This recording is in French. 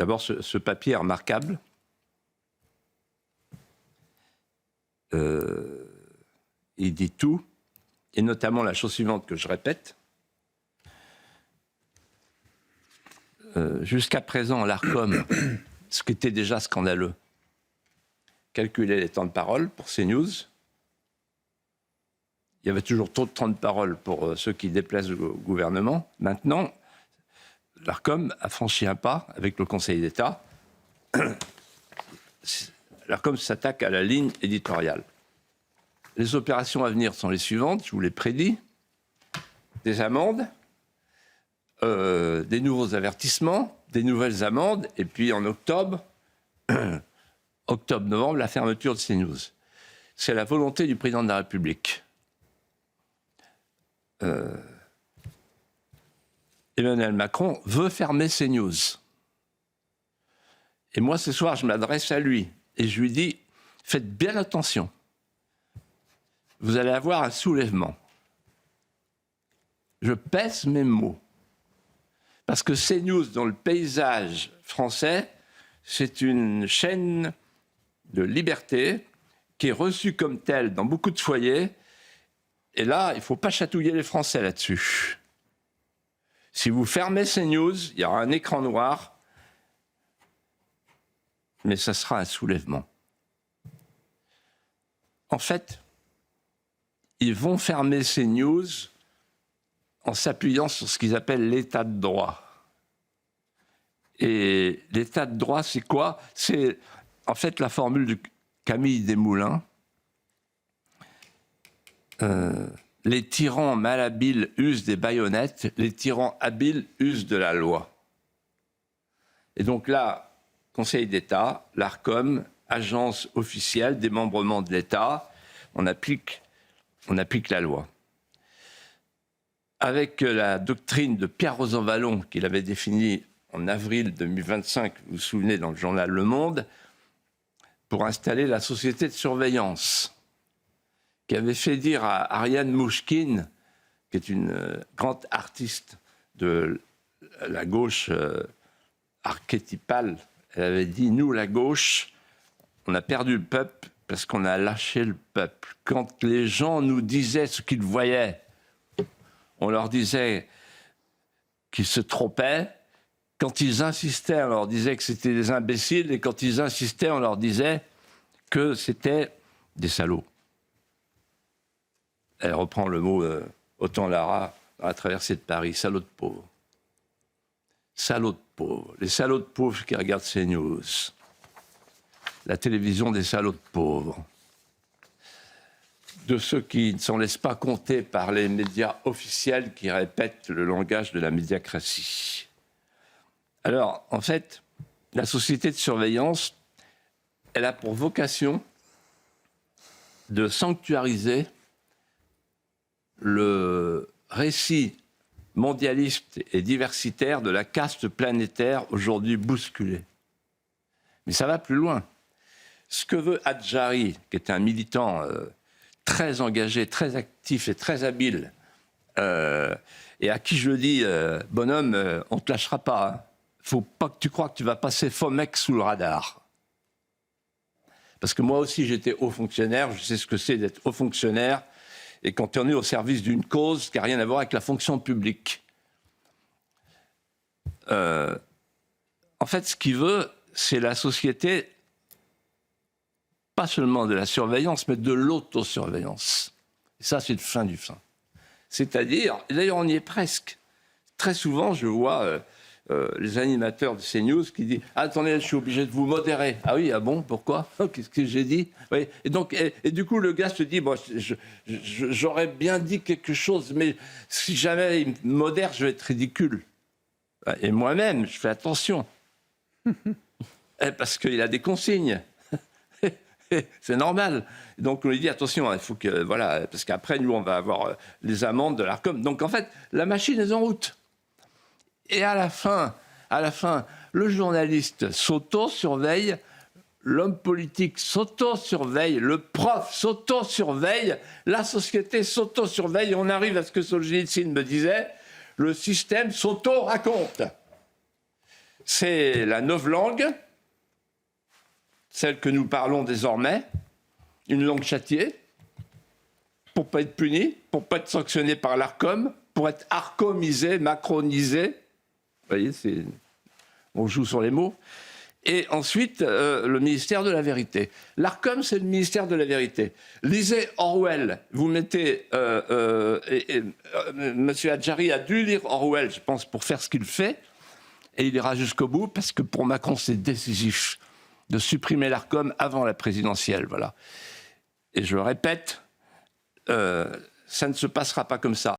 D'abord, ce papier est remarquable. Il dit tout, et notamment la chose suivante que je répète. Jusqu'à présent, l'ARCOM, ce qui était déjà scandaleux, calculait les temps de parole pour CNews. Il y avait toujours trop de temps de parole pour ceux qui déplaisent au gouvernement. Maintenant, l'ARCOM a franchi un pas avec le Conseil d'État. L'ARCOM s'attaque à la ligne éditoriale. Les opérations à venir sont les suivantes, je vous les prédis. Des amendes, des nouveaux avertissements, des nouvelles amendes, et puis en octobre, octobre-novembre, la fermeture de CNews. C'est la volonté du président de la République. Emmanuel Macron veut fermer CNews. Et moi, ce soir, je m'adresse à lui et je lui dis, faites bien attention. Vous allez avoir un soulèvement. Je pèse mes mots. Parce que CNews, dans le paysage français, c'est une chaîne de liberté qui est reçue comme telle dans beaucoup de foyers. Et là, il ne faut pas chatouiller les Français là-dessus. Si vous fermez CNews, il y aura un écran noir, mais ça sera un soulèvement. En fait, ils vont fermer CNews en s'appuyant sur ce qu'ils appellent l'état de droit. Et l'état de droit, c'est quoi? C'est en fait la formule de Camille Desmoulins. Les tyrans malhabiles usent des baïonnettes, les tyrans habiles usent de la loi. Et donc là, Conseil d'État, l'ARCOM, agence officielle, démembrement de l'État, on applique la loi. Avec la doctrine de Pierre Rosanvallon, qu'il avait définie en avril 2025, vous vous souvenez, dans le journal Le Monde, pour installer la société de surveillance, qui avait fait dire à Ariane Mouchkine, qui est une grande artiste de la gauche archétypale, elle avait dit « Nous, la gauche, on a perdu le peuple parce qu'on a lâché le peuple. Quand les gens nous disaient ce qu'ils voyaient, on leur disait qu'ils se trompaient. Quand ils insistaient, on leur disait que c'était des imbéciles. Et quand ils insistaient, on leur disait que c'était des salauds. » Elle reprend le mot Autant Lara dans la traversée de Paris. Salauds de pauvres. Salauds de pauvres. Les salauds de pauvres qui regardent CNews. La télévision des salauds de pauvres. De ceux qui ne s'en laissent pas compter par les médias officiels qui répètent le langage de la médiacratie. Alors, en fait, la société de surveillance, elle a pour vocation de sanctuariser le récit mondialiste et diversitaire de la caste planétaire aujourd'hui bousculée. Mais ça va plus loin. Ce que veut Hadjari, qui est un militant très engagé, très actif et très habile, et à qui je dis, bonhomme, on ne te lâchera pas. Hein. Faut pas que tu crois que tu vas passer faux mec sous le radar. Parce que moi aussi, j'étais haut fonctionnaire, je sais ce que c'est d'être haut fonctionnaire, et quand on est au service d'une cause qui n'a rien à voir avec la fonction publique. En fait, ce qu'il veut, c'est la société, pas seulement de la surveillance, mais de l'autosurveillance. Et ça, c'est le fin du fin. C'est-à-dire, et d'ailleurs, on y est presque. Très souvent, je vois les animateurs de CNews qui disent « Attendez, je suis obligé de vous modérer. » Ah oui, ah bon, pourquoi? Qu'est-ce que j'ai dit? Oui. Et donc, et du coup, le gars se dit bon, « J'aurais bien dit quelque chose, mais si jamais il me modère, je vais être ridicule. » Et moi-même, je fais attention. Parce qu'il a des consignes. C'est normal. Donc, on lui dit attention, il faut que. Voilà, parce qu'après, nous, on va avoir les amendes de l'ARCOM. Donc, en fait, la machine est en route. Et à la fin, le journaliste s'auto-surveille, l'homme politique s'auto-surveille, le prof s'auto-surveille, la société s'auto-surveille. On arrive à ce que Solzhenitsyn me disait, le système s'auto-raconte. C'est la novlangue, celle que nous parlons désormais, une langue châtiée, pour ne pas être puni, pour ne pas être sanctionné par l'Arcom, pour être arcomisé, macronisé. Vous voyez, on joue sur les mots. Et ensuite, le ministère de la Vérité. L'Arcom, c'est le ministère de la Vérité. Lisez Orwell. Vous mettez... Monsieur Hadjari a dû lire Orwell, je pense, pour faire ce qu'il fait. Et il ira jusqu'au bout, parce que pour Macron, c'est décisif de supprimer l'Arcom avant la présidentielle. Voilà. Et je le répète, ça ne se passera pas comme ça.